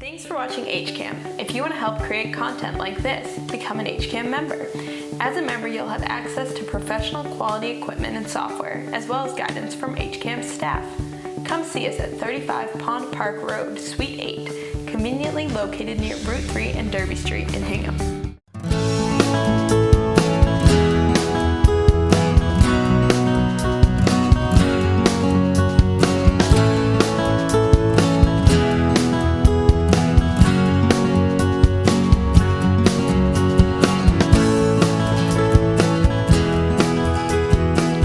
Thanks for watching HCAM. If you want to help create content like this, become an HCAM member. As a member, you'll have access to professional quality equipment and software, as well as guidance from HCAM staff. Come see us at 35 Pond Park Road, Suite 8, conveniently located near Route 3 and Derby Street in Hingham.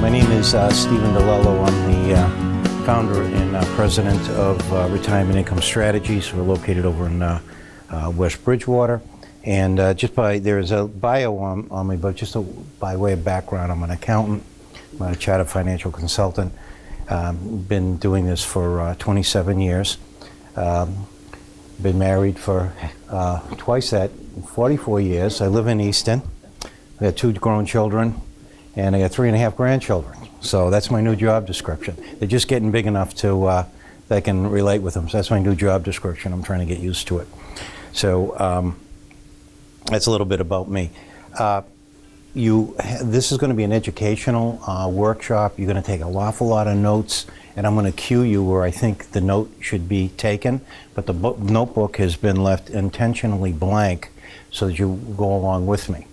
My name is Stephen Dellelo. I'm the founder and president of Retirement Income Strategies. We're located over in West Bridgewater. And there's a bio on me, but just by way of background, I'm an accountant, I'm a chartered financial consultant. Been doing this for 27 years. Been married for twice that, 44 years. I live in Easton. I got 2 grown children. And I got 3.5 grandchildren. So that's my new job description. They're just getting big enough to that I can relate with them. So that's my new job description. I'm trying to get used to it. So that's a little bit about me. This is going to be an educational workshop. You're going to take an awful lot of notes, and I'm going to cue you where I think the note should be taken. But the notebook has been left intentionally blank so that you go along with me.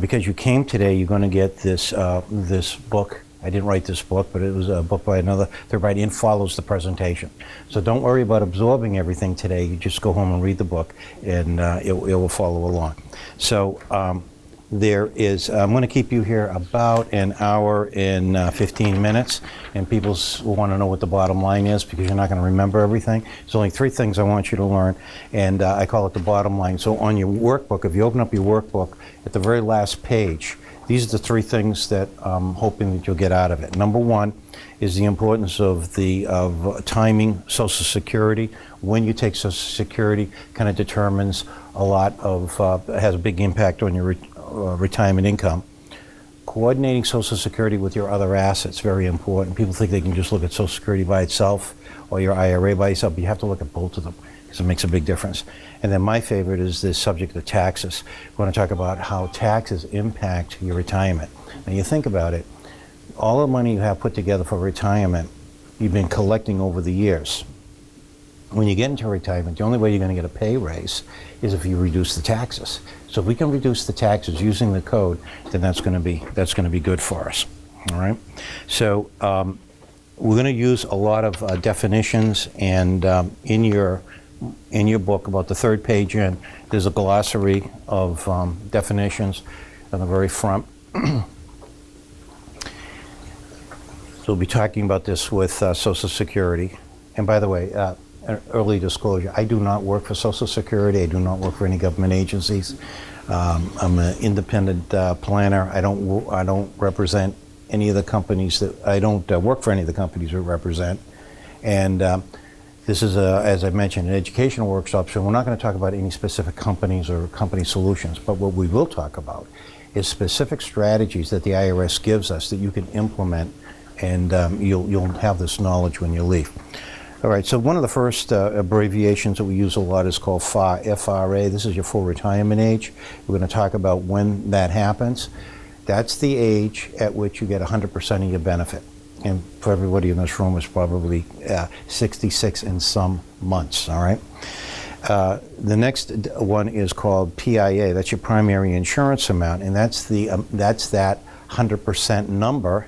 Because you came today, you're going to get this this book. I didn't write this book, but it was a book by another third party, and follows the presentation. So don't worry about absorbing everything today. You just go home and read the book, and it will follow along. So I'm going to keep you here about an hour and 15 minutes, and people want to know what the bottom line is because you're not going to remember everything. There's only 3 things I want you to learn, and I call it the bottom line. So on your workbook, if you open up your workbook, at the very last page, these are the 3 things that I'm hoping that you'll get out of it. Number 1 is the importance of timing Social Security. When you take Social Security kind of determines a lot of, has a big impact on your retirement income. Coordinating Social Security with your other assets, very important. People think they can just look at Social Security by itself or your IRA by itself, but you have to look at both of them because it makes a big difference. And then my favorite is the subject of taxes. We want to talk about how taxes impact your retirement. Now you think about it, all the money you have put together for retirement, you've been collecting over the years. When you get into retirement, the only way you're going to get a pay raise is if you reduce the taxes. So if we can reduce the taxes using the code, then that's going to be good for us. All right. So we're going to use a lot of definitions, and in your book, about the 3rd page in, there's a glossary of definitions on the very front. So we'll be talking about this with Social Security. And by the way, early disclosure, I do not work for Social Security. I do not work for any government agencies. I'm an independent planner. I don't represent any of the companies I don't work for any of the companies we represent. And this is, as I mentioned, an educational workshop, so we're not going to talk about any specific companies or company solutions. But what we will talk about is specific strategies that the IRS gives us that you can implement, and you'll have this knowledge when you leave. All right, so one of the first abbreviations that we use a lot is called FRA, F-R-A. This is your full retirement age. We're going to talk about when that happens. That's the age at which you get 100% of your benefit. And for everybody in this room, it's probably 66 and some months, all right? The next one is called PIA. That's your primary insurance amount, and that's that 100% number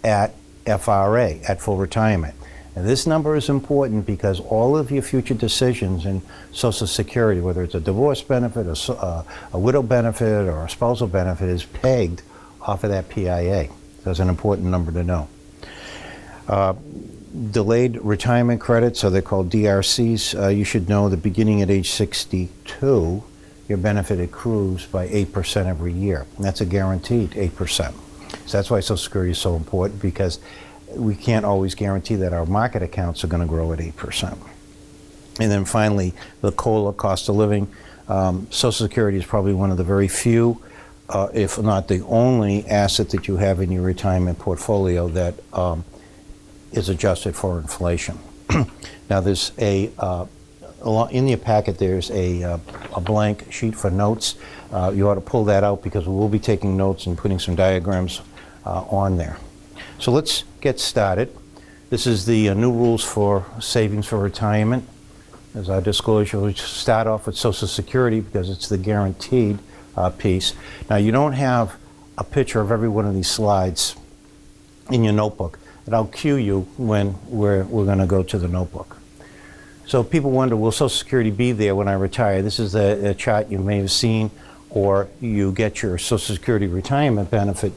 at FRA, at full retirement. And this number is important because all of your future decisions in Social Security, whether it's a divorce benefit, a widow benefit, or a spousal benefit, is pegged off of that PIA. So it's an important number to know. Delayed retirement credits, so they're called DRCs. You should know that beginning at age 62, your benefit accrues by 8% every year. And that's a guaranteed 8%. So that's why Social Security is so important, because we can't always guarantee that our market accounts are going to grow at 8%. And then finally, the COLA, cost of living. Social Security is probably one of the very few, if not the only, asset that you have in your retirement portfolio that is adjusted for inflation. Now there's a in your packet, there's a blank sheet for notes. You ought to pull that out because we will be taking notes and putting some diagrams on there. So let's get started. This is the new rules for savings for retirement. As our disclosure, we start off with Social Security because it's the guaranteed piece. Now, you don't have a picture of every one of these slides in your notebook, and I'll cue you when we're going to go to the notebook. So people wonder, will Social Security be there when I retire? This is a chart you may have seen, or you get your Social Security retirement benefit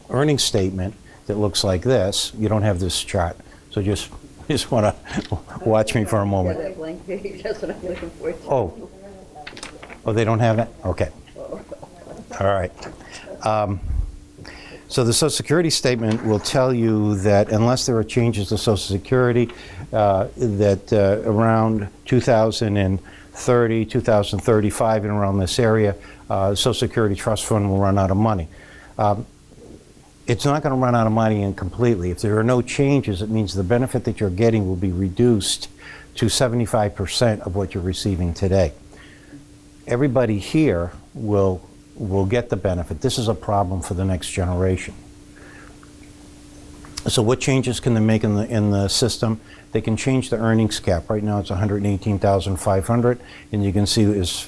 earnings statement that looks like this. You don't have this chart, so just want to watch me for a moment. Yeah, that blank page, that's what I'm looking for. Oh, they don't have it? Okay. All right. So the Social Security statement will tell you that unless there are changes to Social Security, that around 2030, 2035, and around this area, Social Security Trust Fund will run out of money. It's not going to run out of money completely. If there are no changes, it means the benefit that you're getting will be reduced to 75% of what you're receiving today. Everybody here will get the benefit. This is a problem for the next generation. So what changes can they make in the system? They can change the earnings cap. Right now it's $118,500, and you can see it was,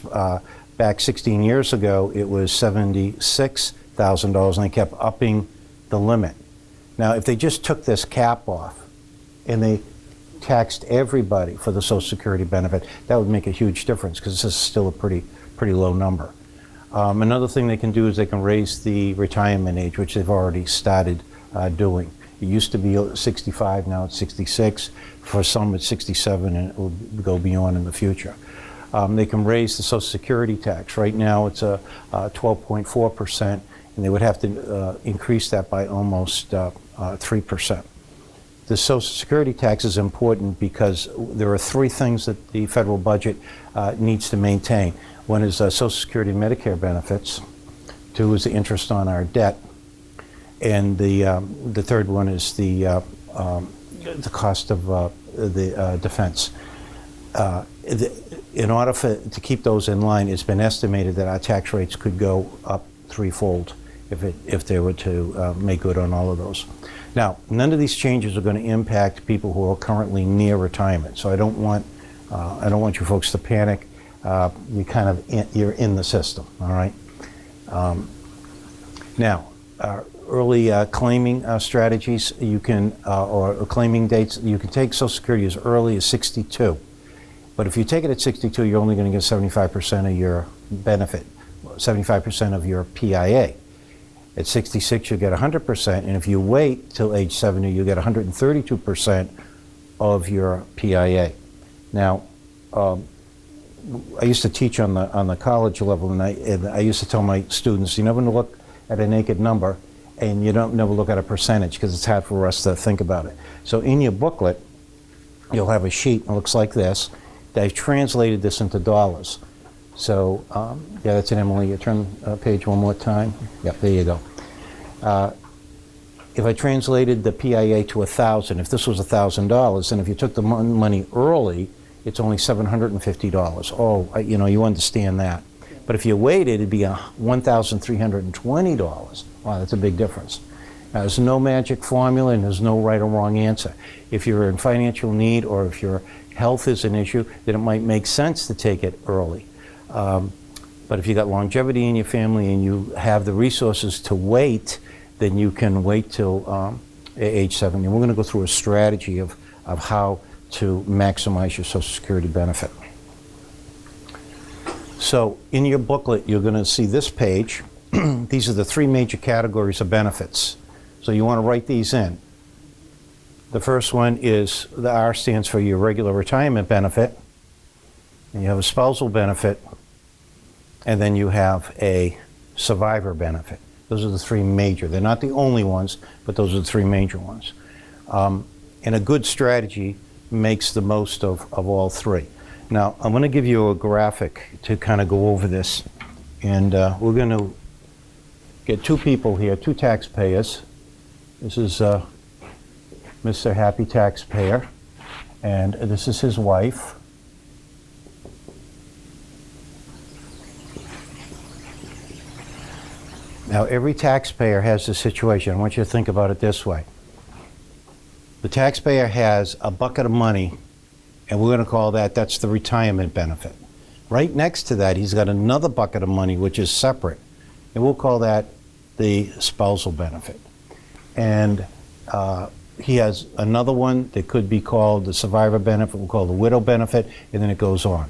back 16 years ago it was $76,000, and they kept upping the limit. Now, if they just took this cap off and they taxed everybody for the Social Security benefit, that would make a huge difference because this is still a pretty low number. Another thing they can do is they can raise the retirement age, which they've already started doing. It used to be 65, now it's 66. For some, it's 67, and it will go beyond in the future. They can raise the Social Security tax. Right now, it's a 12.4%. And they would have to increase that by almost 3%. The Social Security tax is important because there are three things that the federal budget needs to maintain. One is Social Security and Medicare benefits. Two is the interest on our debt. And the third one is the cost of the defense. In order to keep those in line, it's been estimated that our tax rates could go up threefold if they were to make good on all of those. Now, none of these changes are going to impact people who are currently near retirement. So I don't want you folks to panic. You're in the system, all right? Now, early claiming strategies, you can or claiming dates. You can take Social Security as early as 62, but if you take it at 62, you're only going to get 75% of your benefit, 75% of your PIA. At 66, you get 100%, and if you wait till age 70, you get 132% of your PIA. Now, I used to teach on the college level, and I used to tell my students, you never look at a naked number, and you never look at a percentage, because it's hard for us to think about it. So in your booklet, you'll have a sheet that looks like this. They've translated this into dollars. So, yeah, that's it, Emily. You turn page one more time. Yep, there you go. If I translated the PIA to 1,000, if this was $1,000, and if you took the money early, it's only $750. Oh, you understand that. But if you waited, it'd be $1,320. Wow, that's a big difference. Now, there's no magic formula, and there's no right or wrong answer. If you're in financial need, or if your health is an issue, then it might make sense to take it early. But if you got longevity in your family and you have the resources to wait, then you can wait till age 70. And we're going to go through a strategy of how to maximize your Social Security benefit. So in your booklet, you're going to see this page. These are the three major categories of benefits. So you want to write these in. The first one is, the R stands for your regular retirement benefit. And you have a spousal benefit. And then you have a survivor benefit. Those are the three major. They're not the only ones, but those are the three major ones. And a good strategy makes the most of all three. Now, I'm going to give you a graphic to kind of go over this. And we're going to get two people here, two taxpayers. This is Mr. Happy Taxpayer, and this is his wife. Now, every taxpayer has this situation. I want you to think about it this way. The taxpayer has a bucket of money, and we're going to call that's the retirement benefit. Right next to that, he's got another bucket of money, which is separate, and we'll call that the spousal benefit. And he has another one that could be called the survivor benefit, we'll call the widow benefit, and then it goes on.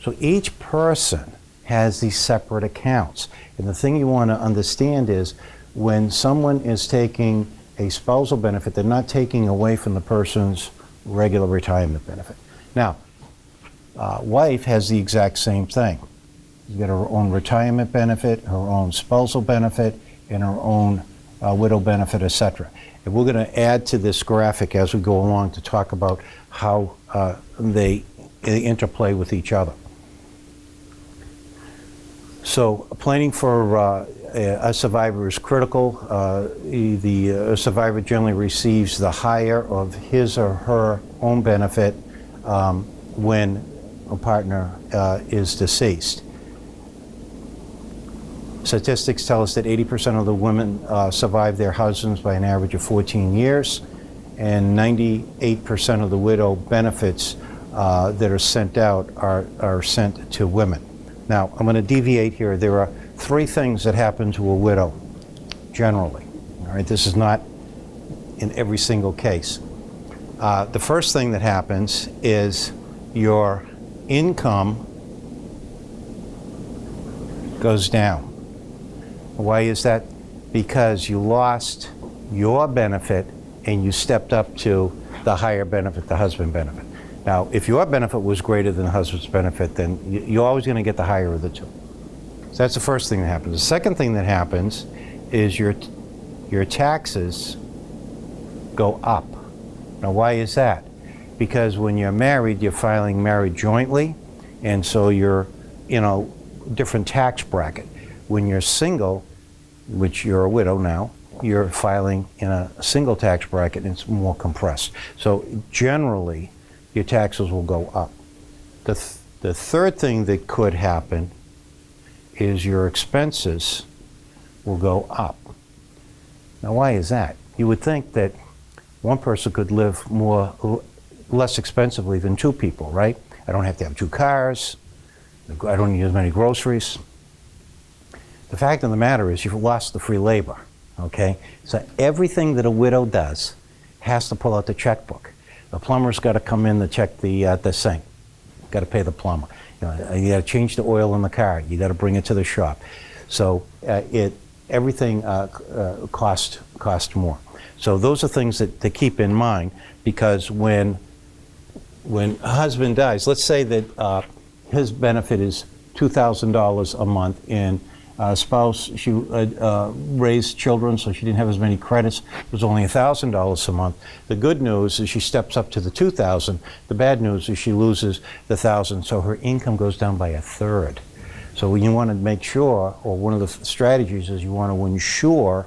So each person has these separate accounts. And the thing you want to understand is when someone is taking a spousal benefit, they're not taking away from the person's regular retirement benefit. Now, wife has the exact same thing. She's got her own retirement benefit, her own spousal benefit, and her own widow benefit, etc. And we're going to add to this graphic as we go along to talk about how they interplay with each other. So planning for a survivor is critical. The survivor generally receives the higher of his or her own benefit when a partner is deceased. Statistics tell us that 80% of the women survive their husbands by an average of 14 years, and 98% of the widow benefits that are sent out are sent to women. Now, I'm going to deviate here. There are three things that happen to a widow, generally. All right, this is not in every single case. The first thing that happens is your income goes down. Why is that? Because you lost your benefit and you stepped up to the higher benefit, the husband benefit. Now, if your benefit was greater than the husband's benefit, then you're always going to get the higher of the two. So that's the first thing that happens. The second thing that happens is your taxes go up. Now, why is that? Because when you're married, you're filing married jointly, and so you're in a different tax bracket. When you're single, which you're a widow now, you're filing in a single tax bracket and it's more compressed. So generally, your taxes will go up. The third thing that could happen is your expenses will go up. Now, why is that? You would think that one person could live less expensively than two people, right? I don't have to have two cars. I don't need as many groceries. The fact of the matter is you've lost the free labor, okay? So everything that a widow does has to pull out the checkbook. The plumber's got to come in to check the sink. Got to pay the plumber. You got to change the oil in the car. You got to bring it to the shop. So everything costs more. So those are things to keep in mind, because when a husband dies, let's say that his benefit is $2,000 a month, and spouse, she raised children, so she didn't have as many credits. It was only $1,000 a month. The good news is she steps up to the $2,000. The bad news is she loses the $1,000, so her income goes down by a third. So you want to make sure, or one of the strategies is you want to insure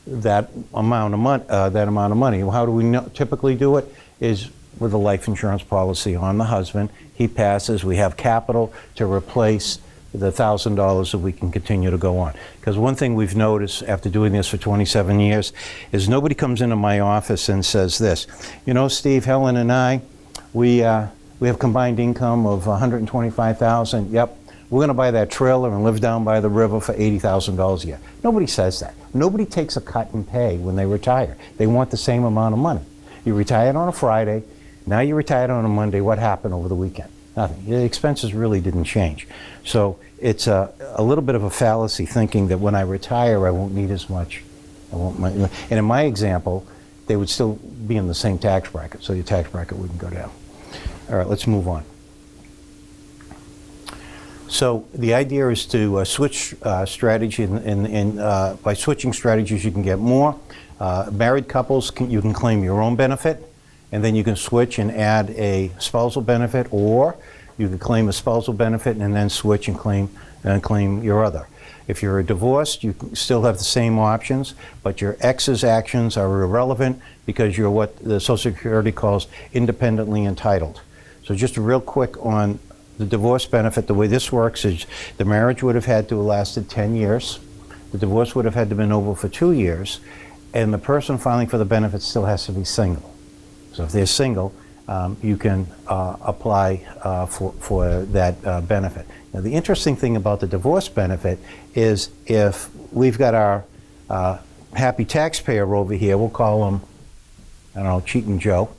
that amount of money. Well, how do we typically do it? Is with a life insurance policy on the husband. He passes, we have capital to replace the $1,000 that we can continue to go on. Because one thing we've noticed after doing this for 27 years is nobody comes into my office and says this, you know, Steve, Helen and I, we have combined income of $125,000. Yep, we're going to buy that trailer and live down by the river for $80,000 a year. Nobody says that. Nobody takes a cut in pay when they retire. They want the same amount of money. You retired on a Friday, now you retired on a Monday. What happened over the weekend? Nothing. The expenses really didn't change. So it's a little bit of a fallacy thinking that when I retire, I won't need as much. And in my example, they would still be in the same tax bracket, so your tax bracket wouldn't go down. All right, let's move on. So the idea is to switch strategy, and by switching strategies, you can get more. Married couples, you can claim your own benefit, and then you can switch and add a spousal benefit, or you can claim a spousal benefit and then switch and claim your other. If you're divorced, you still have the same options, but your ex's actions are irrelevant because you're what the Social Security calls independently entitled. So just real quick on the divorce benefit, the way this works is the marriage would have had to have lasted 10 years. the divorce would have had to been over for 2 years, and the person filing for the benefits still has to be single. So if they're single, you can apply for that benefit. Now, the interesting thing about the divorce benefit is if we've got our happy taxpayer over here, we'll call him, I don't know, Cheatin' Joe.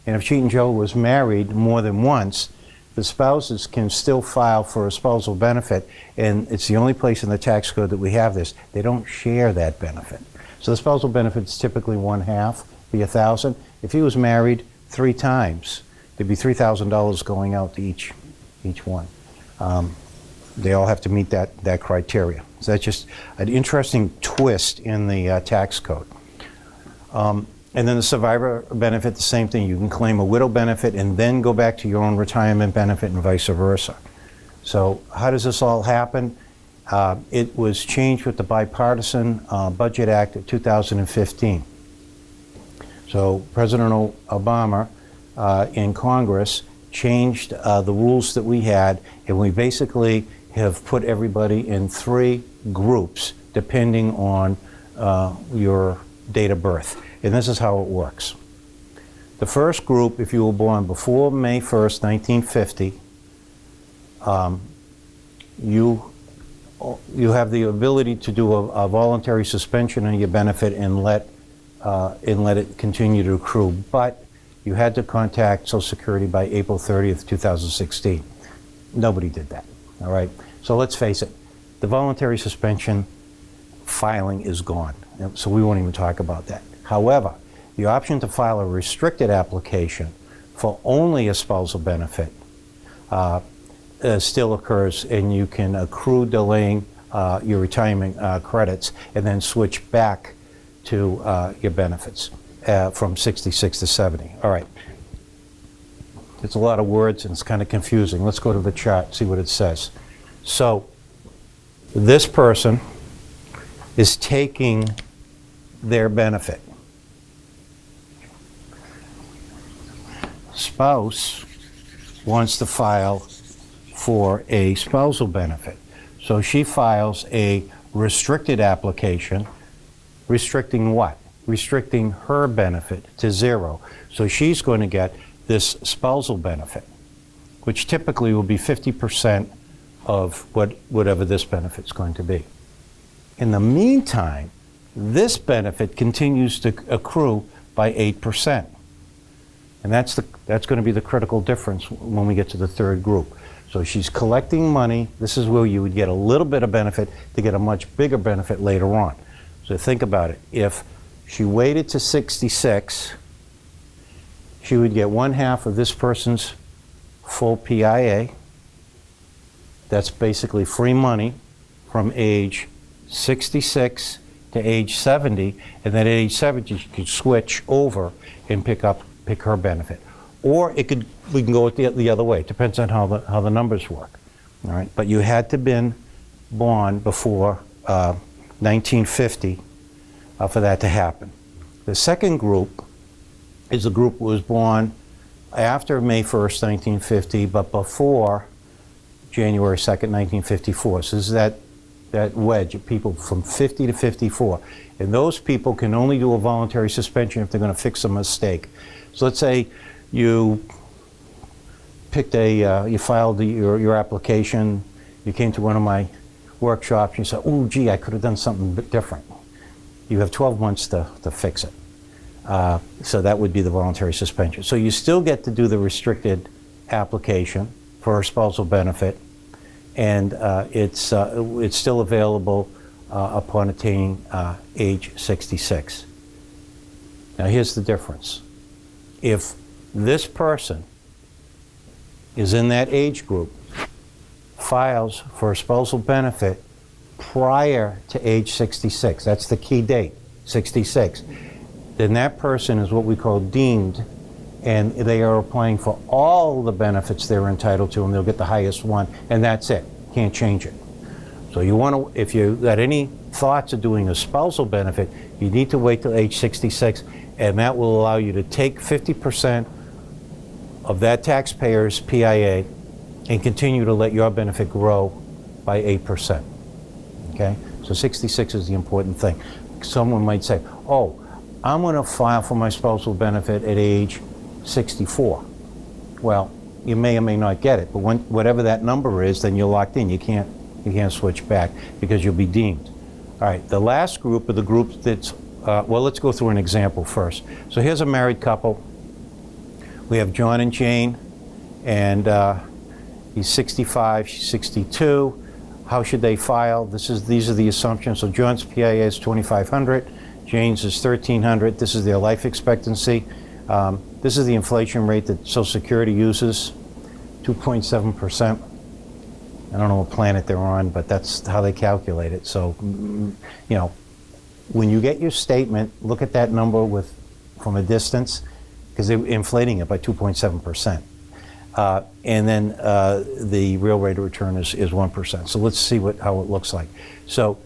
And if Cheatin' Joe was married more than once, the spouses can still file for a spousal benefit, and it's the only place in the tax code that we have this. They don't share that benefit. So the spousal benefit is typically 1/2, be $1,000. If he was married 3 times, there'd be $3,000 going out to each one. They all have to meet that criteria. So that's just an interesting twist in the tax code. And then the survivor benefit, the same thing. You can claim a widow benefit and then go back to your own retirement benefit and vice versa. So how does this all happen? It was changed with the Bipartisan Budget Act of 2015. So President Obama in Congress changed the rules that we had, and we basically have put everybody in 3 groups depending on your date of birth. And this is how it works. The first group, if you were born before May 1st, 1950, you have the ability to do a voluntary suspension on your benefit and let it continue to accrue. But you had to contact Social Security by April 30th, 2016. Nobody did that, all right? So let's face it, the voluntary suspension filing is gone. So we won't even talk about that. However, the option to file a restricted application for only a spousal benefit still occurs, and you can accrue delaying your retirement credits and then switch back to your benefits from 66 to 70. All right. It's a lot of words and it's kind of confusing. Let's go to the chart, see what it says. So this person is taking their benefit. Spouse wants to file for a spousal benefit. So she files a restricted application. Restricting what? Restricting her benefit to 0. So she's going to get this spousal benefit, which typically will be 50% of whatever this benefit's going to be. In the meantime, this benefit continues to accrue by 8%. And that's going to be the critical difference when we get to the third group. So she's collecting money. This is where you would get a little bit of benefit to get a much bigger benefit later on. So think about it. If she waited to 66, she would get 1/2 of this person's full PIA. That's basically free money from age 66 to age 70, and then at age 70 she could switch over and pick her benefit. Or we can go the other way. It depends on how the numbers work. All right, but you had to been born before 1950 for that to happen. The second group is a group that was born after May 1st, 1950, but before January 2nd, 1954. So this is that wedge of people from 50 to 54. And those people can only do a voluntary suspension if they're going to fix a mistake. So let's say you picked you filed your application, you came to one of my workshops, you said, oh, gee, I could have done something a bit different. You have 12 months to fix it. So that would be the voluntary suspension. So you still get to do the restricted application for a spousal benefit, and it's still available upon attaining age 66. Now here's the difference. If this person is in that age group, files for a spousal benefit prior to age 66, that's the key date, 66, then that person is what we call deemed, and they are applying for all the benefits they're entitled to, and they'll get the highest one, and that's it. Can't change it. So you want to, if you got any thoughts of doing a spousal benefit, you need to wait till age 66, and that will allow you to take 50% of that taxpayer's PIA and continue to let your benefit grow by 8%. Okay? So 66 is the important thing. Someone might say, oh, I'm going to file for my spousal benefit at age 64. Well, you may or may not get it, but whatever that number is, then you're locked in. You can't switch back because you'll be deemed. All right, the last group are the groups that's, well, let's go through an example first. So here's a married couple. We have John and Jane, and he's 65, she's 62. How should they file? These are the assumptions. So John's PIA is 2,500, Jane's is 1,300. This is their life expectancy. This is the inflation rate that Social Security uses, 2.7%. I don't know what planet they're on, but that's how they calculate it. So, you know, when you get your statement, look at that number from a distance, because they're inflating it by 2.7%. And then the real rate of return is 1%. So let's see how it looks like. So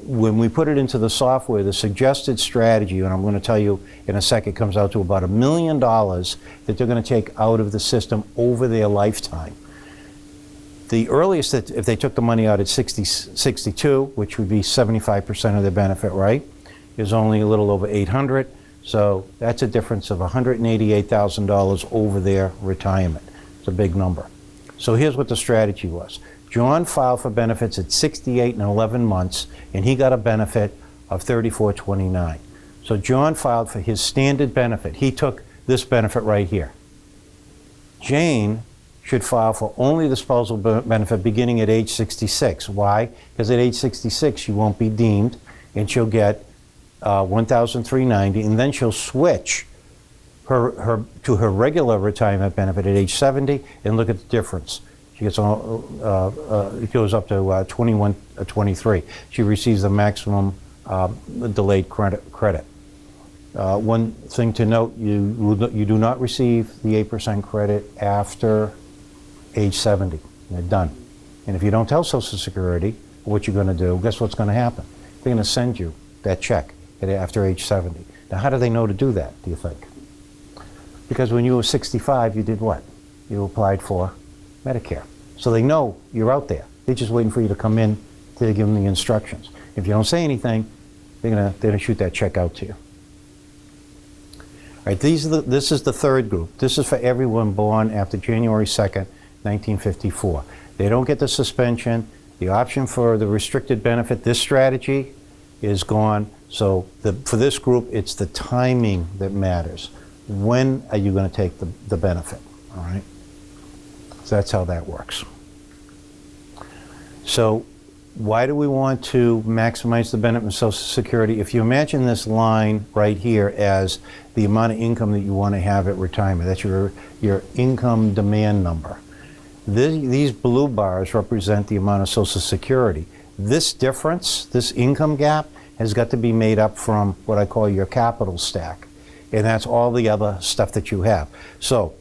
when we put it into the software, the suggested strategy, and I'm going to tell you in a second, comes out to about $1 million that they're going to take out of the system over their lifetime. The earliest, that if they took the money out at 62, which would be 75% of their benefit, right, is only a little over 800. So that's a difference of $188,000 over their retirement. It's a big number. So here's what the strategy was. John filed for benefits at 68 and 11 months, and he got a benefit of $34.29. So John filed for his standard benefit. He took this benefit right here. Jane should file for only the spousal benefit beginning at age 66. Why? Because at age 66, she won't be deemed, and she'll get $1,390, and then she'll switch to her regular retirement benefit at age 70, and look at the difference. She gets it goes up to 23. She receives the maximum delayed credit. One thing to note: you do not receive the 8% credit after age 70. You're done. And if you don't tell Social Security what you're going to do, guess what's going to happen? They're going to send you that check after age 70. Now, how do they know to do that, do you think? Because when you were 65, you did what? You applied for Medicare. So they know you're out there. They're just waiting for you to come in to give them the instructions. If you don't say anything, they're gonna shoot that check out to you. All right, this is the third group. This is for everyone born after January 2nd, 1954. They don't get the suspension. The option for the restricted benefit, this strategy, is gone. So for this group, it's the timing that matters. When are you going to take the benefit? All right. So that's how that works. So why do we want to maximize the benefit of Social Security? If you imagine this line right here as the amount of income that you want to have at retirement, that's your income demand number. These blue bars represent the amount of Social Security. This difference, this income gap, has got to be made up from what I call your capital stack. And that's all the other stuff that you have. So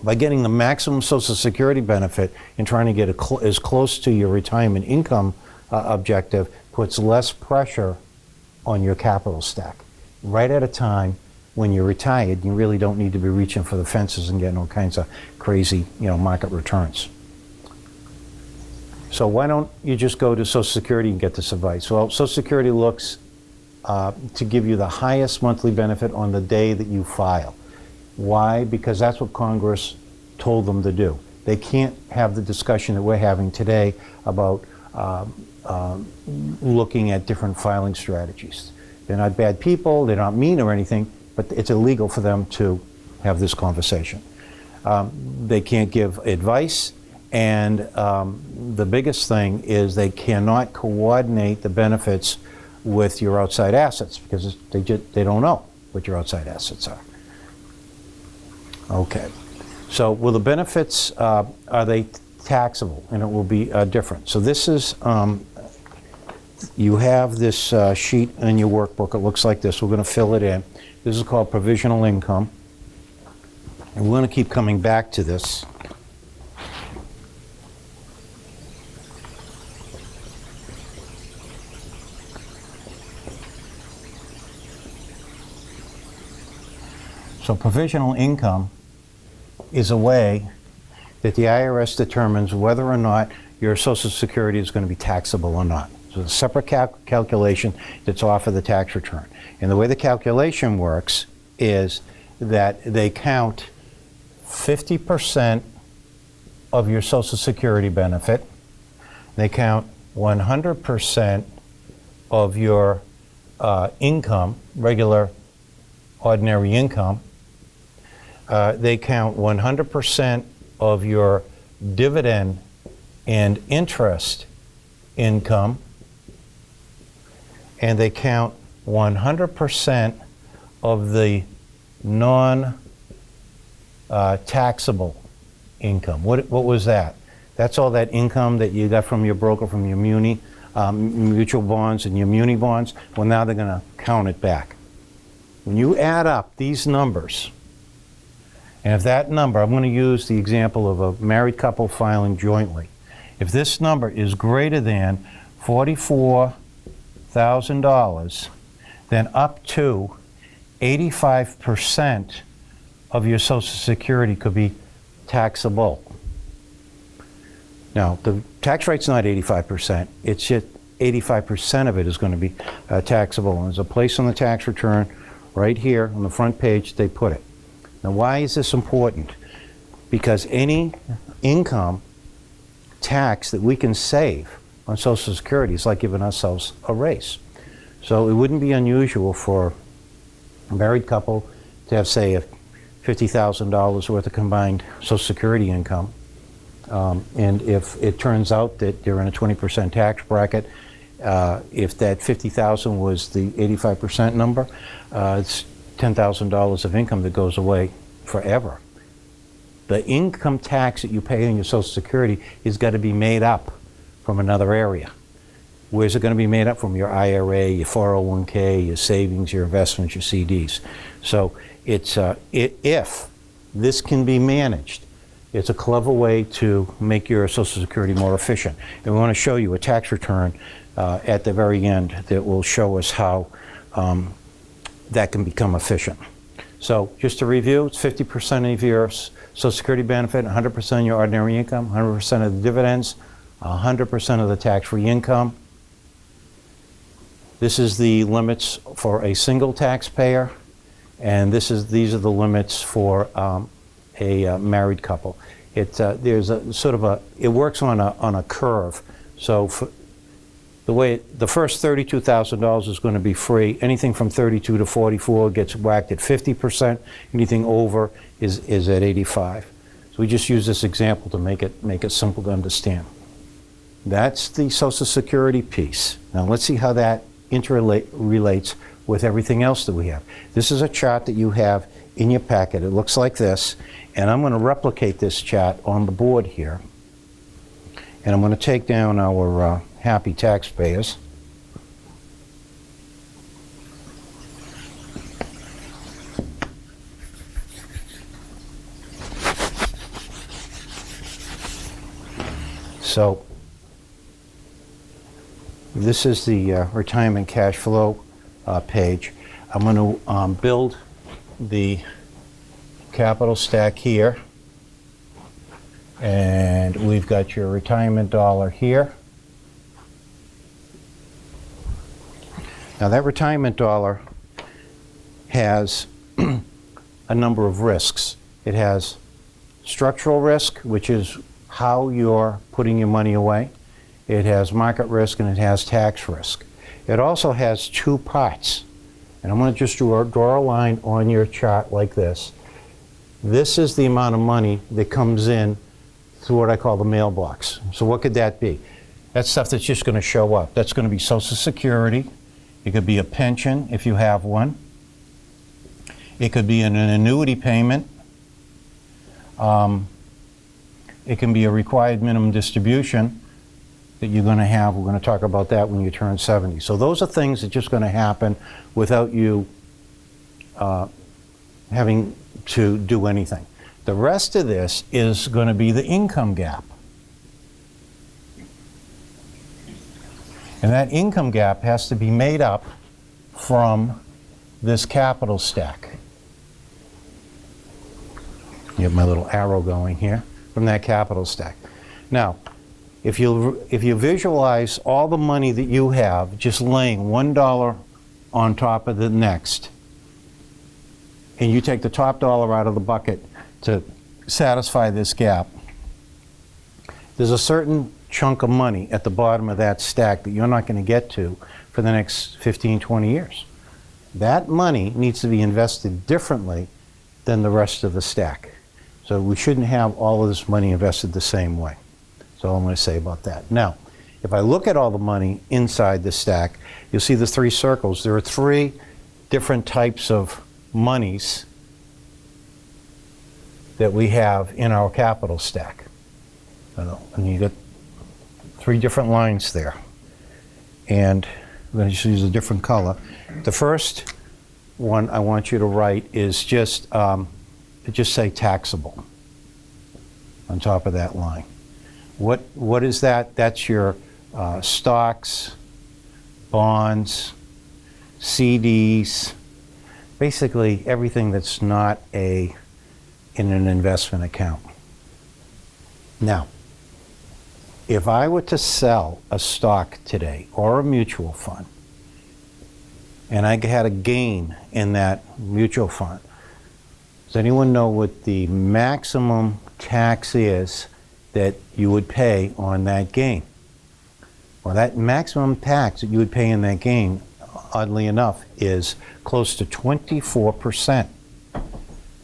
by getting the maximum Social Security benefit and trying to get as close to your retirement income objective puts less pressure on your capital stack. Right at a time when you're retired, you really don't need to be reaching for the fences and getting all kinds of crazy, market returns. So why don't you just go to Social Security and get this advice? Well, Social Security looks to give you the highest monthly benefit on the day that you file. Why? Because that's what Congress told them to do. They can't have the discussion that we're having today about looking at different filing strategies. They're not bad people, they're not mean or anything, but it's illegal for them to have this conversation. They can't give advice, and the biggest thing is they cannot coordinate the benefits with your outside assets because they don't know what your outside assets are. Okay, so will the benefits, are they taxable? And it will be different. So this is, you have this sheet in your workbook. It looks like this. We're going to fill it in. This is called provisional income. And we're going to keep coming back to this. So provisional income is a way that the IRS determines whether or not your Social Security is going to be taxable or not. So a separate calculation that's off of the tax return. And the way the calculation works is that they count 50% of your Social Security benefit. They count 100% of your income, regular, ordinary income. They count 100% of your dividend and interest income, and they count 100% of the non-taxable income. What was that? That's all that income that you got from your broker, from your mutual bonds and your muni bonds. Well, now they're going to count it back. When you add up these numbers, and if that number, I'm going to use the example of a married couple filing jointly. If this number is greater than $44,000, then up to 85% of your Social Security could be taxable. Now, the tax rate's not 85%. It's just 85% of it is going to be taxable. And there's a place on the tax return right here on the front page they put it. Now, why is this important? Because any income tax that we can save on Social Security is like giving ourselves a raise. So it wouldn't be unusual for a married couple to have, say, $50,000 worth of combined Social Security income. And if it turns out that they're in a 20% tax bracket, if that $50,000 was the 85% number, it's $10,000 of income that goes away forever. The income tax that you pay on your Social Security is got to be made up from another area. Where's it going to be made up from? Your IRA, your 401k, your savings, your investments, your CDs. So it's if this can be managed, it's a clever way to make your Social Security more efficient. And we want to show you a tax return at the very end that will show us how that can become efficient. So just to review, it's 50% of your Social Security benefit, 100% of your ordinary income, 100% of the dividends, 100% of the tax-free income. This is the limits for a single taxpayer, and these are the limits for a married couple. There's a sort of it works on a curve. So the first $32,000 is going to be free. Anything from 32 to 44 gets whacked at 50%. Anything over is at 85. So we just use this example to make it simple to understand. That's the Social Security piece. Now let's see how that interrelates with everything else that we have. This is a chart that you have in your packet. It looks like this, and I'm going to replicate this chart on the board here. And I'm going to take down our happy taxpayers. So this is the retirement cash flow page. I'm going to build the capital stack here, and we've got your retirement dollar here. Now that retirement dollar has a number of risks. It has structural risk, which is how you're putting your money away. It has market risk, and it has tax risk. It also has two parts. And I'm going to just draw a line on your chart like this. This is the amount of money that comes in through what I call the mailbox. So what could that be? That's stuff that's just going to show up. That's going to be Social Security. It could be a pension if you have one. It could be an annuity payment. It can be a required minimum distribution that you're going to have. We're going to talk about that when you turn 70. So those are things that are just going to happen without you having to do anything. The rest of this is going to be the income gap. And that income gap has to be made up from this capital stack. You have my little arrow going here, from that capital stack. Now, if you visualize all the money that you have just laying $1 on top of the next, and you take the top dollar out of the bucket to satisfy this gap, there's a certain chunk of money at the bottom of that stack that you're not going to get to for the next 15, 20 years. That money needs to be invested differently than the rest of the stack. So we shouldn't have all of this money invested the same way. That's all I'm going to say about that. Now, if I look at all the money inside the stack, you'll see the three circles. There are three different types of monies that we have in our capital stack. And you get three different lines there. And I'm going to just use a different color. The first one I want you to write is just say taxable on top of that line. What is that? That's your stocks, bonds, CDs, basically everything that's not in an investment account. Now, if I were to sell a stock today or a mutual fund, and I had a gain in that mutual fund, does anyone know what the maximum tax is that you would pay on that gain? Well, that maximum tax that you would pay in that gain, oddly enough, is close to 24%.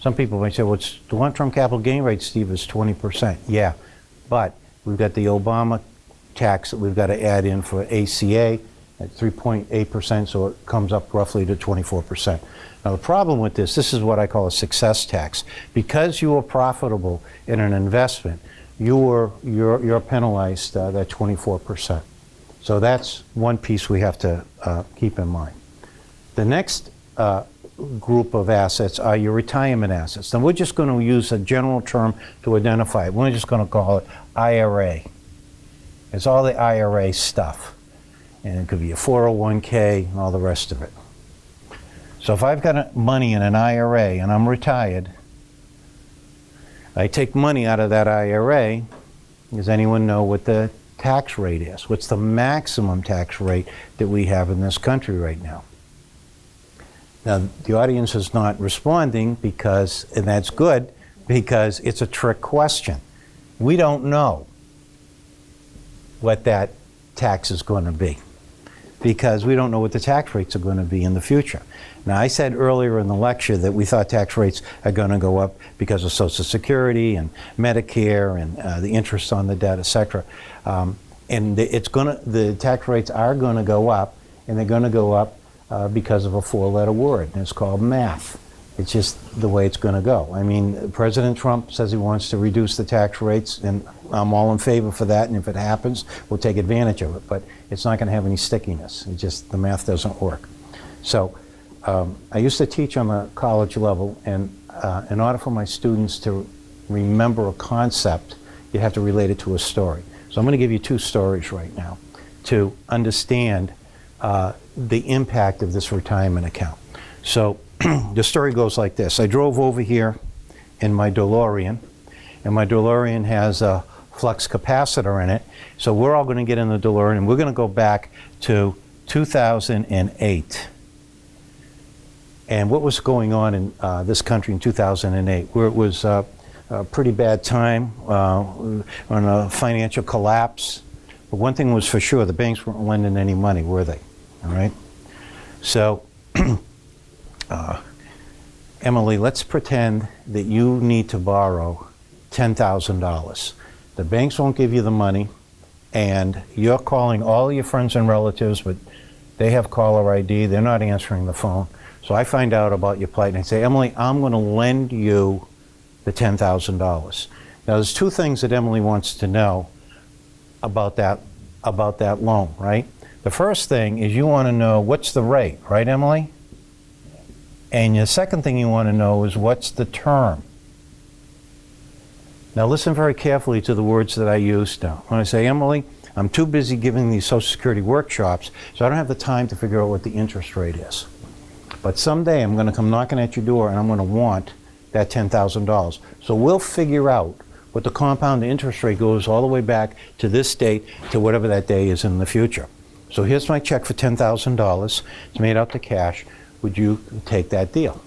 Some people might say, well, the long-term capital gain rate, Steve, is 20%. Yeah, but we've got the Obama tax that we've got to add in for ACA at 3.8%, so it comes up roughly to 24%. Now, the problem with this is what I call a success tax. Because you were profitable in an investment, you're penalized that 24%. So that's one piece we have to keep in mind. The next group of assets are your retirement assets. Now, we're just going to use a general term to identify it. We're just going to call it IRA. It's all the IRA stuff. And it could be a 401k and all the rest of it. So if I've got money in an IRA and I'm retired, I take money out of that IRA. Does anyone know what the tax rate is? What's the maximum tax rate that we have in this country right now? Now, the audience is not responding because, and that's good, because it's a trick question. We don't know what that tax is going to be, because we don't know what the tax rates are going to be in the future. Now, I said earlier in the lecture that we thought tax rates are going to go up because of Social Security and Medicare and the interest on the debt, et cetera. And the tax rates are going to go up, and they're going to go up because of a four-letter word, and it's called math. It's just the way it's going to go. I mean, President Trump says he wants to reduce the tax rates, and I'm all in favor for that, and if it happens, we'll take advantage of it. But it's not going to have any stickiness. It just, the math doesn't work. So I used to teach on the college level, and in order for my students to remember a concept, you have to relate it to a story. So I'm going to give you two stories right now to understand the impact of this retirement account. So the story goes like this. I drove over here in my DeLorean, and my DeLorean has a flux capacitor in it. So we're all going to get in the DeLorean, and we're going to go back to 2008. And what was going on in this country in 2008, where it was a pretty bad time on a financial collapse. But one thing was for sure, the banks weren't lending any money, were they? All right? So, Emily, let's pretend that you need to borrow $10,000. The banks won't give you the money, and you're calling all your friends and relatives, but they have caller ID, they're not answering the phone. So I find out about your plight, and I say, Emily, I'm going to lend you the $10,000. Now, there's two things that Emily wants to know about that loan, right? The first thing is you want to know what's the rate, right, Emily? And the second thing you want to know is what's the term. Now listen very carefully to the words that I use now. When I say, Emily, I'm too busy giving these Social Security workshops, so I don't have the time to figure out what the interest rate is. But someday I'm going to come knocking at your door and I'm going to want that $10,000. So we'll figure out But the compound interest rate goes all the way back to this date to whatever that day is in the future. So here's my check for $10,000. It's made out to cash. Would you take that deal?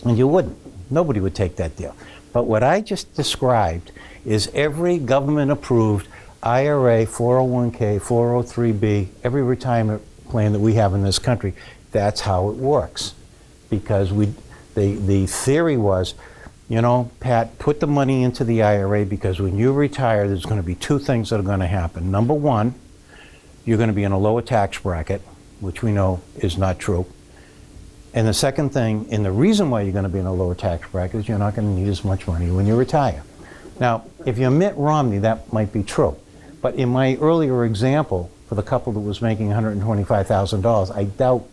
And you wouldn't. Nobody would take that deal. But what I just described is every government-approved IRA, 401k, 403b, every retirement plan that we have in this country, that's how it works. Because the theory was, you know, Pat, put the money into the IRA because when you retire, there's going to be two things that are going to happen. Number one, you're going to be in a lower tax bracket, which we know is not true. And the second thing, and the reason why you're going to be in a lower tax bracket is you're not going to need as much money when you retire. Now, if you're Mitt Romney, that might be true. But in my earlier example, for the couple that was making $125,000, I doubt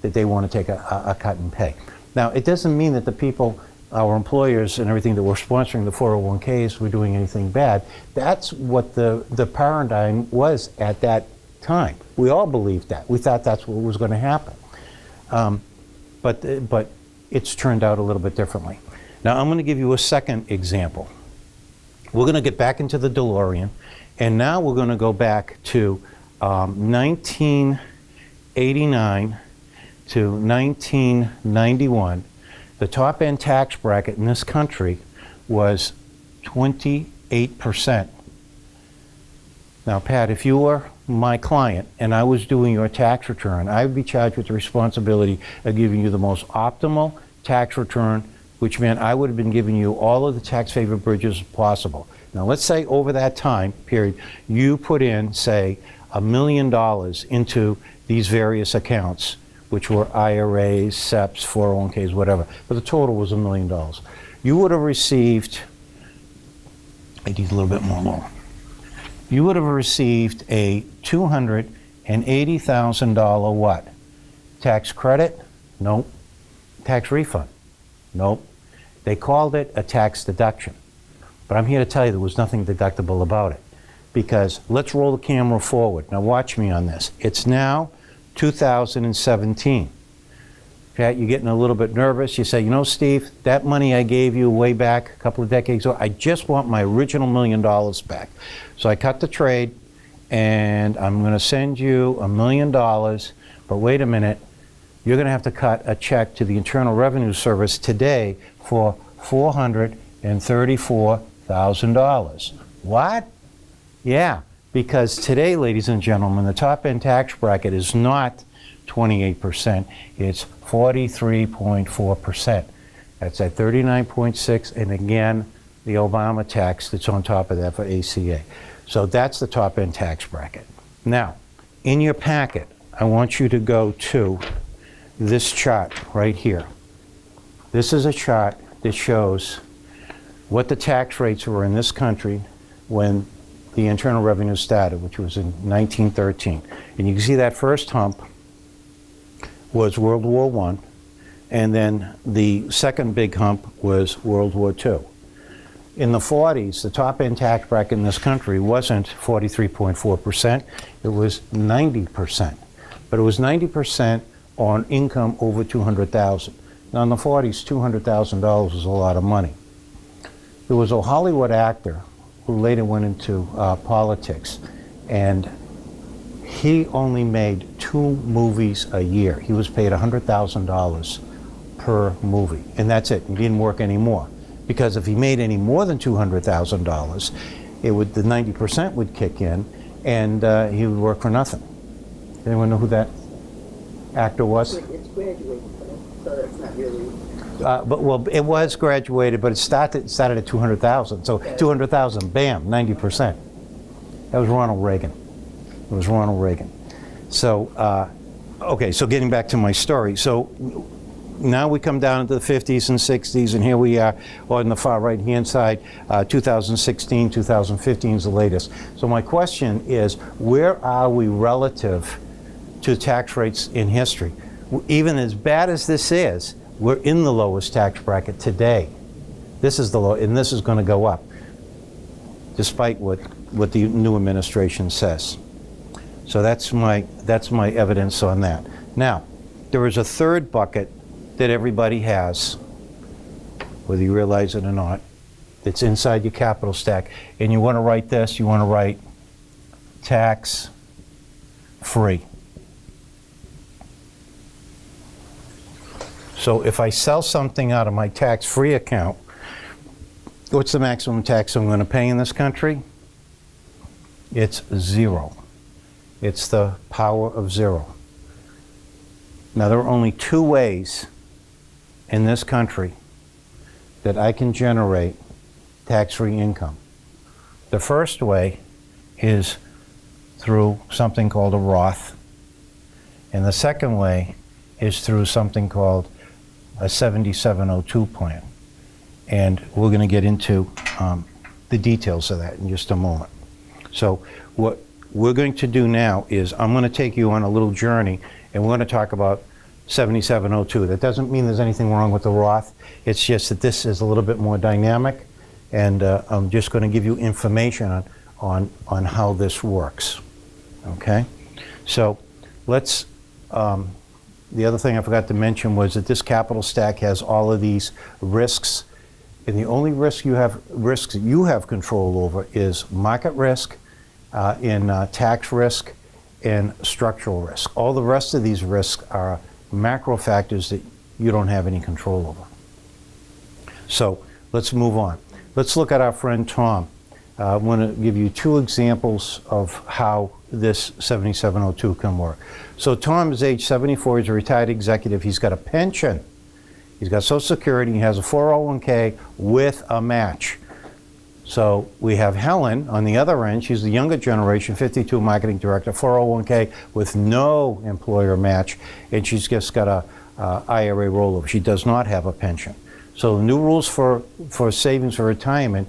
that they want to take a cut in pay. Now, it doesn't mean that the people, our employers and everything that were sponsoring the 401ks were doing anything bad. That's what the paradigm was at that time. We all believed that. We thought that's what was going to happen. But it's turned out a little bit differently. Now, I'm going to give you a second example. We're going to get back into the DeLorean, and now we're going to go back to 1989 to 1991. The top end tax bracket in this country was 28%. Now, Pat, if you were my client and I was doing your tax return, I would be charged with the responsibility of giving you the most optimal tax return, which meant I would have been giving you all of the tax favored bridges possible. Now, let's say over that time period, you put in, say, $1 million into these various accounts, which were IRAs, SEPs, 401ks, whatever, but the total was $1 million. You would have received, I need a little bit more loan. You would have received a $280,000 what? Tax credit? Nope. Tax refund? Nope. They called it a tax deduction. But I'm here to tell you there was nothing deductible about it. Because let's roll the camera forward. Now watch me on this. It's now 2017. Pat, you're getting a little bit nervous. You say, you know, Steve, that money I gave you way back a couple of decades ago, I just want my original $1 million back. So I cut the trade, and I'm going to send you $1 million, but wait a minute, you're going to have to cut a check to the Internal Revenue Service today for $434,000. What? Yeah, because today, ladies and gentlemen, the top end tax bracket is not 28%, it's 43.4%. That's at 39.6, and again, the Obama tax that's on top of that for ACA. So that's the top end tax bracket. Now, in your packet, I want you to go to this chart right here. This is a chart that shows what the tax rates were in this country when the Internal Revenue started, which was in 1913. And you can see that first hump was World War I, and then the second big hump was World War II. In the 40s, the top end tax bracket in this country wasn't 43.4%, it was 90%. But it was 90% on income over $200,000. Now in the 40s, $200,000 was a lot of money. There was a Hollywood actor who later went into politics, and he only made 2 movies a year. He was paid $100,000 per movie, and that's it. He didn't work anymore. Because if he made any more than $200,000, the 90% would kick in, and he would work for nothing. Anyone know who that actor was? It's graduated, so that's not really. Well, it was graduated, but it started at 200,000. So 200,000, bam, 90%. That was Ronald Reagan. It was Ronald Reagan. So, okay, so getting back to my story. So now we come down into the 50s and 60s, and here we are on the far right-hand side, 2016, 2015 is the latest. So my question is, where are we relative to tax rates in history? Even as bad as this is, we're in the lowest tax bracket today. This is the low, and this is going to go up, despite what the new administration says. So that's my evidence on that. Now, there is a third bucket that everybody has, whether you realize it or not, that's inside your capital stack. And you want to write this, you want to write tax-free. So if I sell something out of my tax-free account, what's the maximum tax I'm going to pay in this country? It's 0. It's the power of 0. Now, there are only 2 ways in this country that I can generate tax-free income. The first way is through something called a Roth, and the second way is through something called a 7702 plan. And we're going to get into the details of that in just a moment. So what we're going to do now is I'm going to take you on a little journey, and we're going to talk about 7702. That doesn't mean there's anything wrong with the Roth. It's just that this is a little bit more dynamic, and I'm just going to give you information on how this works. Okay? So let's, the other thing I forgot to mention was that this capital stack has all of these risks, and the only risks you have control over is market risk, tax risk, and structural risk. All the rest of these risks are macro factors that you don't have any control over. So let's move on. Let's look at our friend Tom. I want to give you 2 examples of how this 7702 can work. So Tom is age 74, he's a retired executive, he's got a pension, he's got Social Security, he has a 401k with a match. So we have Helen on the other end, she's the younger generation, 52, marketing director, 401k with no employer match, and she's just got a IRA rollover. She does not have a pension. So the new rules for savings for retirement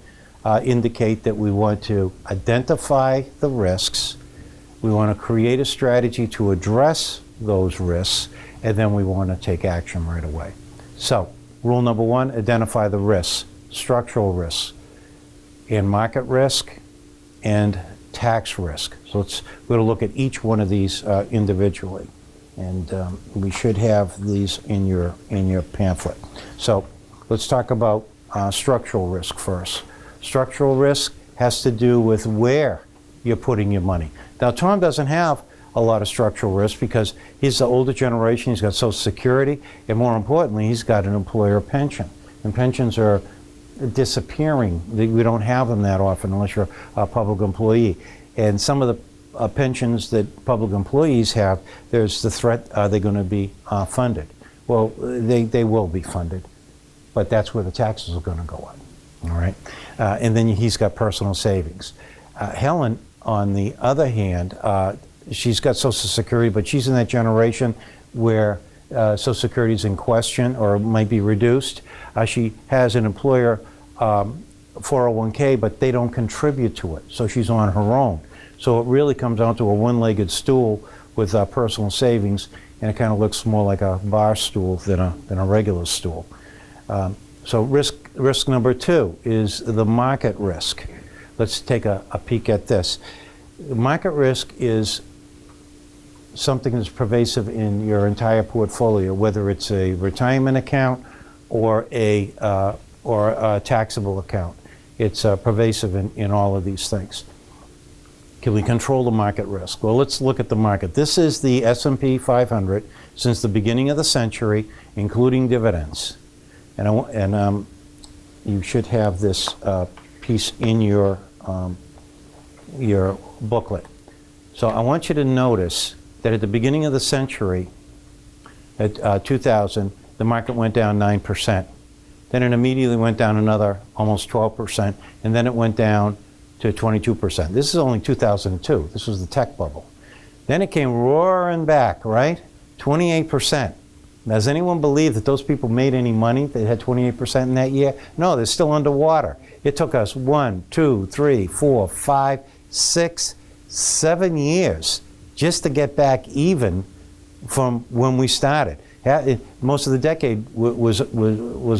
indicate that we want to identify the risks, we want to create a strategy to address those risks, and then we want to take action right away. So, rule number 1, identify the risks, structural risks, and market risk, and tax risk. So we're going to look at each one of these individually, and we should have these in your pamphlet. So let's talk about structural risk first. Structural risk has to do with where you're putting your money. Now, Tom doesn't have a lot of structural risk because he's the older generation, he's got Social Security, and more importantly, he's got an employer pension. And pensions are disappearing. We don't have them that often unless you're a public employee. And some of the pensions that public employees have, there's the threat, are they going to be funded? Well, they will be funded, but that's where the taxes are going to go up. All right? And then he's got personal savings. Helen, on the other hand, she's got Social Security, but she's in that generation where Social Security is in question or might be reduced. She has an employer 401k, but they don't contribute to it, so she's on her own. So it really comes down to a one-legged stool with personal savings, and it kind of looks more like a bar stool than a regular stool. So risk number 2 is the market risk. Let's take a peek at this. Market risk is something that's pervasive in your entire portfolio, whether it's a retirement account or a taxable account. It's pervasive in all of these things. Can we control the market risk? Well, let's look at the market. This is the S&P 500 since the beginning of the century, including dividends. And you should have this piece in your booklet. So I want you to notice that at the beginning of the century, at 2000, the market went down 9%. Then it immediately went down another almost 12%, and then it went down to 22%. This is only 2002. This was the tech bubble. Then it came roaring back, right? 28%. Now, does anyone believe that those people made any money that had 28% in that year? No, they're still underwater. It took us 1, 2, 3, 4, 5, 6, 7 years just to get back even from when we started. Most of the decade was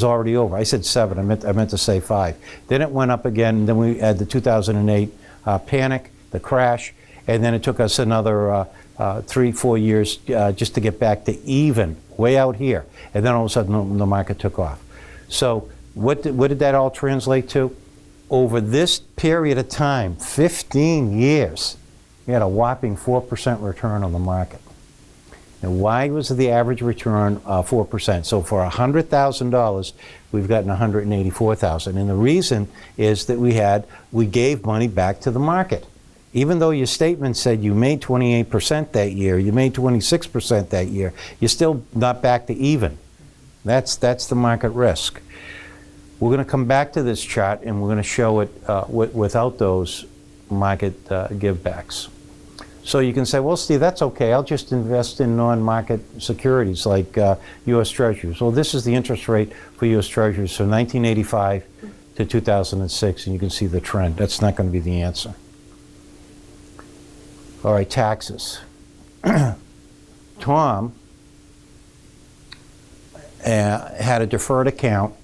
already over. I said 7. I meant to say 5. Then it went up again. And then we had the 2008 panic, the crash, and then it took us another 3-4 years just to get back to even, way out here. And then all of a sudden the market took off. So What did that all translate to? Over this period of time, 15 years, we had a whopping 4% return on the market. And why was the average return 4%? So for $100,000, we've gotten $184,000. And the reason is that we gave money back to the market. Even though your statement said you made 28% that year, you made 26% that year, you're still not back to even. That's the market risk. We're going to come back to this chart and we're going to show it without those market givebacks. So you can say, well, Steve, that's okay. I'll just invest in non-market securities like U.S. Treasuries. Well, this is the interest rate for U.S. Treasuries from 1985 to 2006, and you can see the trend. That's not going to be the answer. All right, taxes. Tom had a deferred account,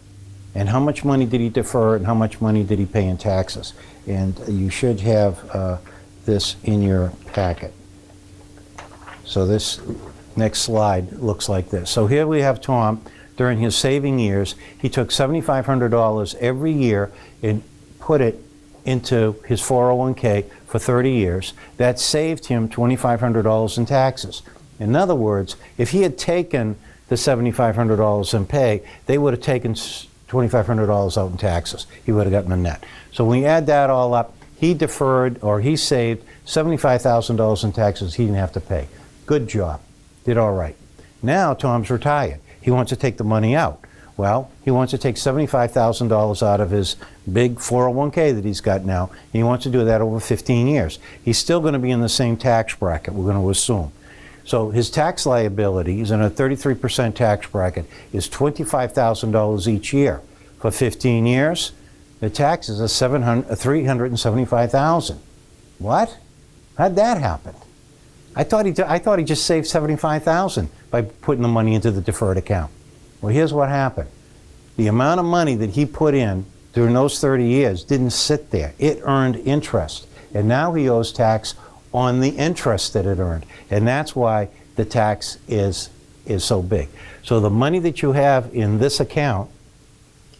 and how much money did he defer and how much money did he pay in taxes? And you should have this in your packet. So this next slide looks like this. So here we have Tom during his saving years. He took $7,500 every year and put it into his 401k for 30 years. That saved him $2,500 in taxes. In other words, if he had taken the $7,500 in pay, they would have taken $2,500 out in taxes. He would have gotten a net. So when we add that all up, he deferred, or he saved $75,000 in taxes he didn't have to pay. Good job. Did all right. Now Tom's retired. He wants to take the money out. Well, he wants to take $75,000 out of his big 401k that he's got now, and he wants to do that over 15 years. He's still going to be in the same tax bracket, we're going to assume. So his tax liability is in a 33% tax bracket, is $25,000 each year. For 15 years, the taxes are $375,000. What? How'd that happen? I thought he just saved $75,000 by putting the money into the deferred account. Well, here's what happened. The amount of money that he put in during those 30 years didn't sit there. It earned interest. And now he owes tax on the interest that it earned. And that's why the tax is so big. So the money that you have in this account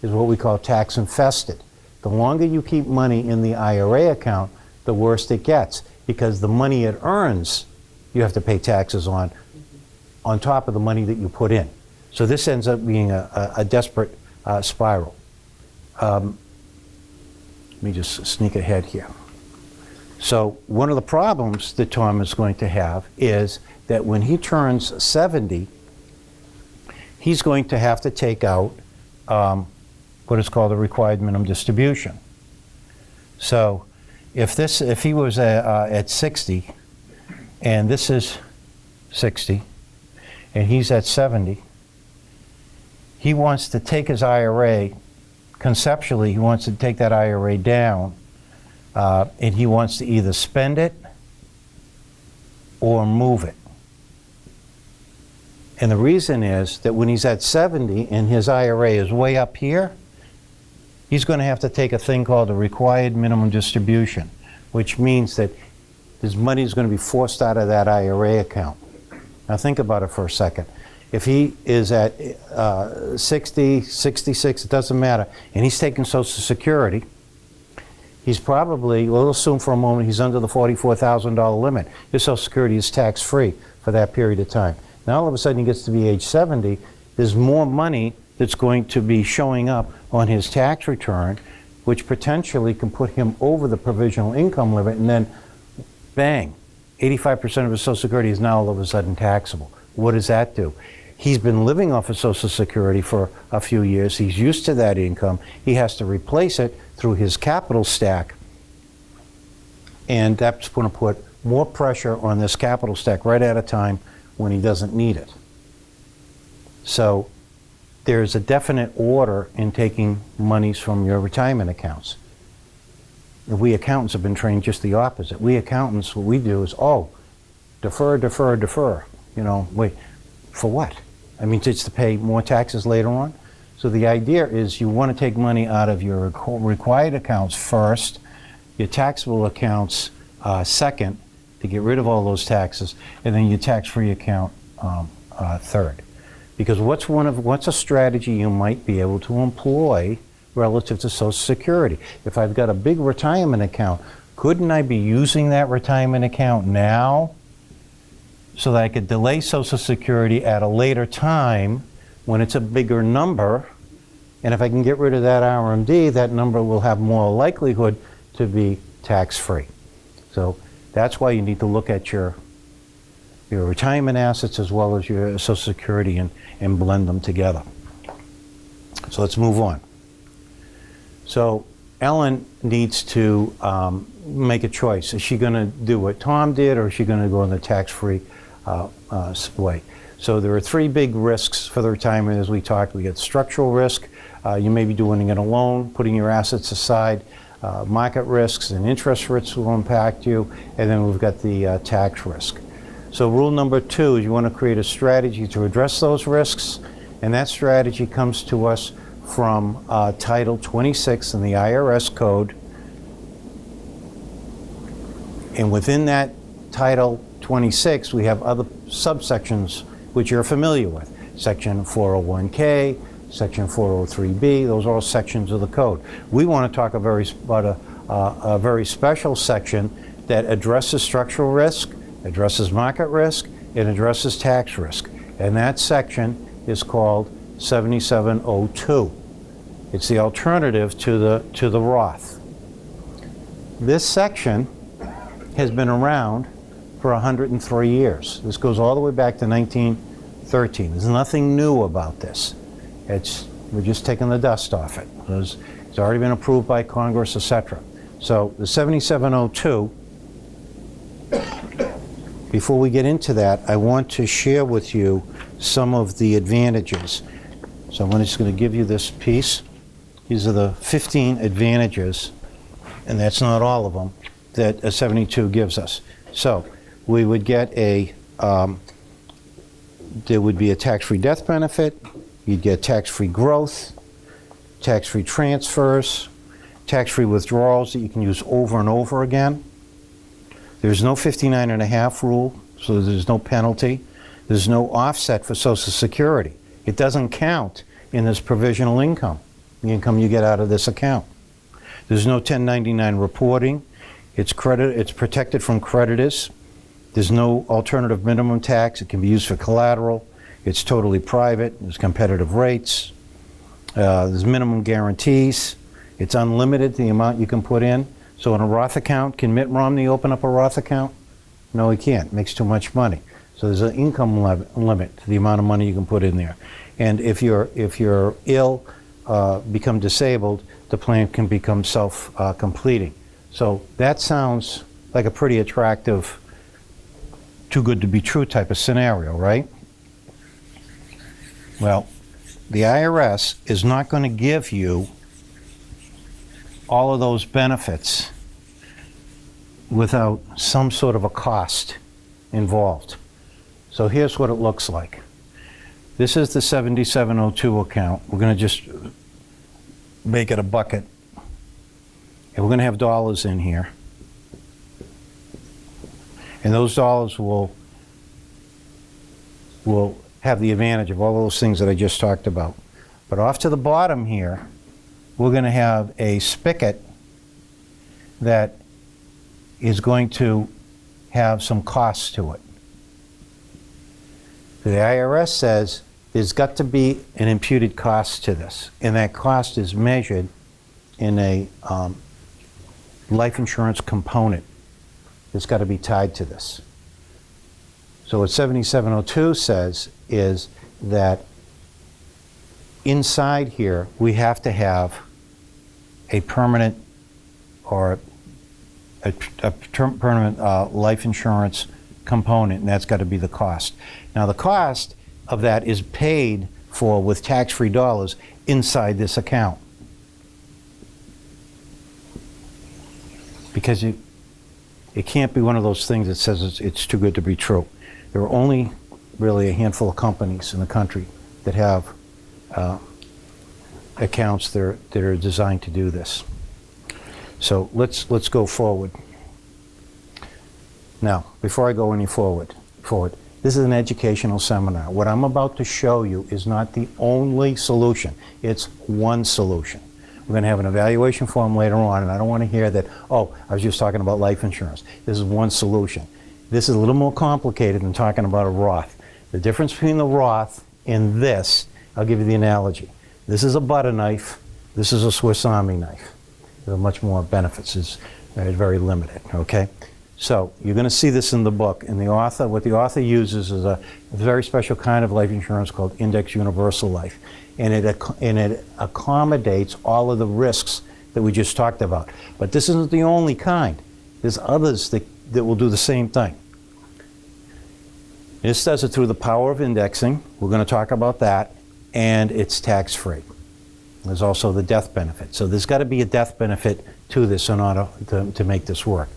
is what we call tax infested. The longer you keep money in the IRA account, the worse it gets, because the money it earns, you have to pay taxes on top of the money that you put in. So this ends up being a desperate spiral. Let me just sneak ahead here. So one of the problems that Tom is going to have is that when he turns 70, he's going to have to take out what is called a required minimum distribution. So if he was at 60, and this is 60, and he's at 70, he wants to take his IRA, conceptually, he wants to take that IRA down, and he wants to either spend it or move it. And the reason is that when he's at 70 and his IRA is way up here, he's going to have to take a thing called a required minimum distribution, which means that his money is going to be forced out of that IRA account. Now think about it for a second. If he is at 60, 66, it doesn't matter, and he's taking Social Security, he's probably, we'll assume for a moment he's under the $44,000 limit. His Social Security is tax-free for that period of time. Now all of a sudden he gets to be age 70, there's more money that's going to be showing up on his tax return, which potentially can put him over the provisional income limit, and then bang, 85% of his Social Security is now all of a sudden taxable. What does that do? He's been living off of Social Security for a few years. He's used to that income. He has to replace it through his capital stack, and that's going to put more pressure on this capital stack right at a time when he doesn't need it. So there's a definite order in taking monies from your retirement accounts. We accountants have been trained just the opposite. We accountants, what we do is, defer, defer, defer. Wait, for what? I mean, just to pay more taxes later on? So the idea is you want to take money out of your required accounts first, your taxable accounts second, to get rid of all those taxes, and then your tax-free account third. Because what's a strategy you might be able to employ relative to Social Security? If I've got a big retirement account, couldn't I be using that retirement account now so that I could delay Social Security at a later time when it's a bigger number? And if I can get rid of that RMD, that number will have more likelihood to be tax-free. So that's why you need to look at your retirement assets as well as your Social Security and blend them together. So let's move on. So Ellen needs to make a choice. Is she going to do what Tom did, or is she going to go in the tax-free way? So there are three big risks for the retirement, as we talked. We get structural risk. You may be doing it alone, putting your assets aside. Market risks and interest risks will impact you. And then we've got the tax risk. So rule number 2 is you want to create a strategy to address those risks. And that strategy comes to us from Title 26 in the IRS Code. And within that Title 26, we have other subsections which you're familiar with. Section 401K, Section 403B, those are all sections of the code. We want to talk about a very special section that addresses structural risk, addresses market risk, and addresses tax risk. And that section is called 7702. It's the alternative to the Roth. This section has been around for 103 years. This goes all the way back to 1913. There's nothing new about this. We're just taking the dust off it. It's already been approved by Congress, etc. So the 7702, before we get into that, I want to share with you some of the advantages. So I'm just going to give you this piece. These are the 15 advantages, and that's not all of them, that a 72 gives us. So we would get there would be a tax-free death benefit. You'd get tax-free growth, tax-free transfers, tax-free withdrawals that you can use over and over again. There's no 59.5 rule, so there's no penalty. There's no offset for Social Security. It doesn't count in this provisional income, the income you get out of this account. There's no 1099 reporting. It's protected from creditors. There's no alternative minimum tax. It can be used for collateral. It's totally private. There's competitive rates. There's minimum guarantees. It's unlimited, the amount you can put in. So in a Roth account, can Mitt Romney open up a Roth account? No, he can't. It makes too much money. So there's an income limit to the amount of money you can put in there. And if you're ill, become disabled, the plan can become self-completing. So that sounds like a pretty attractive, too good to be true type of scenario, right? Well, the IRS is not going to give you all of those benefits without some sort of a cost involved. So here's what it looks like. This is the 7702 account. We're going to just make it a bucket. And we're going to have dollars in here. And those dollars will have the advantage of all those things that I just talked about. But off to the bottom here, we're going to have a spigot that is going to have some costs to it. The IRS says there's got to be an imputed cost to this, and that cost is measured in a life insurance component that's got to be tied to this. So what 7702 says is that inside here we have to have a permanent or a permanent life insurance component, and that's got to be the cost. Now the cost of that is paid for with tax-free dollars inside this account. Because it can't be one of those things that says it's too good to be true. There are only really a handful of companies in the country that have accounts that are designed to do this. So let's go forward. Now, before I go any forward, This is an educational seminar. What I'm about to show you is not the only solution. It's one solution. We're going to have an evaluation form later on, and I don't want to hear that, oh, I was just talking about life insurance. This is one solution. This is a little more complicated than talking about a Roth. The difference between the Roth and this, I'll give you the analogy. This is a butter knife. This is a Swiss Army knife. There are much more benefits. It's very limited, okay? So you're going to see this in the book. And the author, what the author uses is a very special kind of life insurance called Index Universal Life. And it accommodates all of the risks that we just talked about. But this isn't the only kind. There's others that will do the same thing. This does it through the power of indexing. We're going to talk about that. And it's tax-free. There's also the death benefit. So there's got to be a death benefit to this in order to make this work.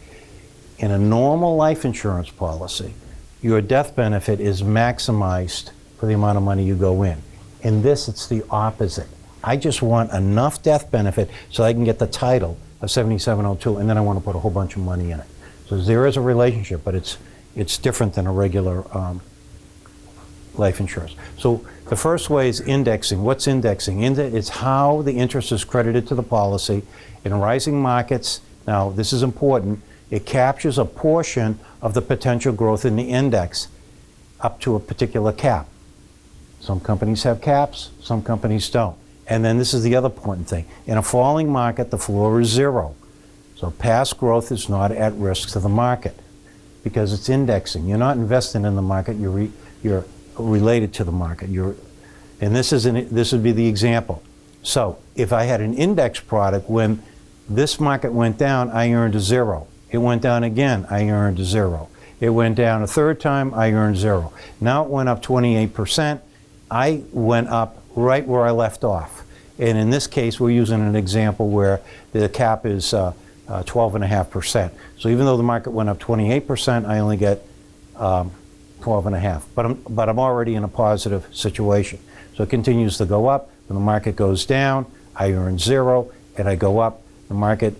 In a normal life insurance policy, your death benefit is maximized for the amount of money you go in. In this, it's the opposite. I just want enough death benefit so I can get the title of 7702, and then I want to put a whole bunch of money in it. So there is a relationship, but it's different than a regular life insurance. So the first way is indexing. What's indexing? It's how the interest is credited to the policy. In rising markets, now this is important, it captures a portion of the potential growth in the index up to a particular cap. Some companies have caps, some companies don't. And then this is the other important thing. In a falling market, the floor is zero. So past growth is not at risk to the market because it's indexing. You're not investing in the market, you're related to the market. And this would be the example. So if I had an index product, when this market went down, I earned a zero. It went down again, I earned a zero. It went down a third time, I earned zero. Now it went up 28%. I went up right where I left off. And in this case, we're using an example where the cap is 12.5%. So even though the market went up 28%, I only get 12.5. But I'm already in a positive situation. So it continues to go up. When the market goes down, I earn zero, and I go up. The market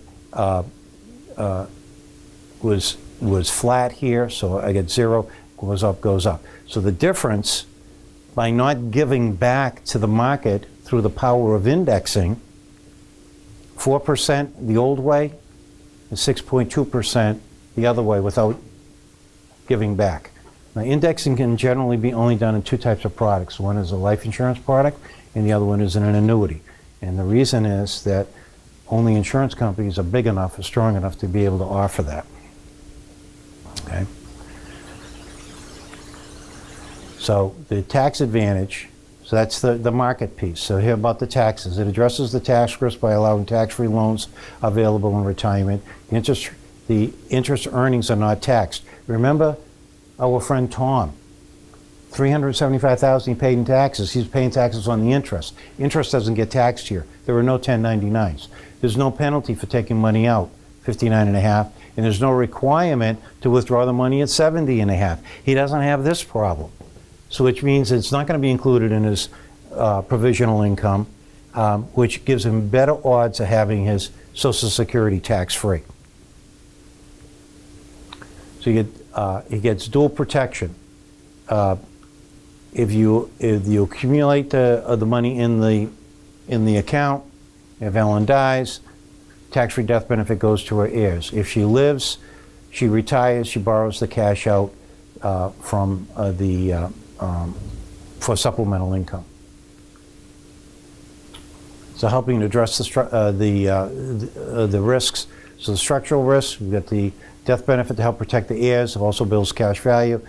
was flat here, so I get zero, goes up, goes up. So the difference, by not giving back to the market through the power of indexing, 4% the old way, and 6.2% the other way without giving back. Now, indexing can generally be only done in two types of products. One is a life insurance product, and the other one is an annuity. And the reason is that only insurance companies are big enough or strong enough to be able to offer that. Okay? So the tax advantage, so that's the market piece. So here about the taxes. It addresses the tax risk by allowing tax-free loans available in retirement. The interest earnings are not taxed. Remember our friend Tom, $375,000 he paid in taxes. He's paying taxes on the interest. Interest doesn't get taxed here. There are no 1099s. There's no penalty for taking money out, 59.5, and there's no requirement to withdraw the money at 70.5. He doesn't have this problem. So which means it's not going to be included in his provisional income, which gives him better odds of having his Social Security tax-free. So he gets dual protection. If you accumulate the money in the account, if Ellen dies, tax-free death benefit goes to her heirs. If she lives, she retires, she borrows the cash out for supplemental income. So helping to address the risks. So the structural risks, we've got the death benefit to help protect the heirs. It also builds cash value.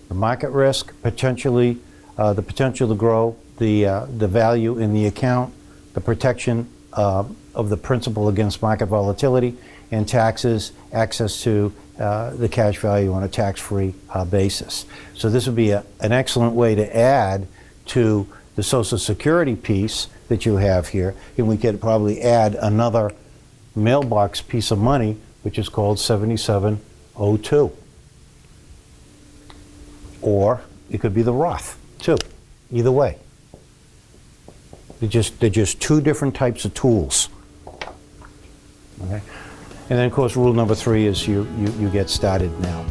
The market risk, potentially the potential to grow the value in the account, the protection of the principal against market volatility, and taxes, access to the cash value on a tax-free basis. So this would be an excellent way to add to the Social Security piece that you have here, and we could probably add another mailbox piece of money, which is called 7702. Or it could be the Roth, too. Either way. They're just two different types of tools. Okay? And then, of course, rule number 3 is you get started now.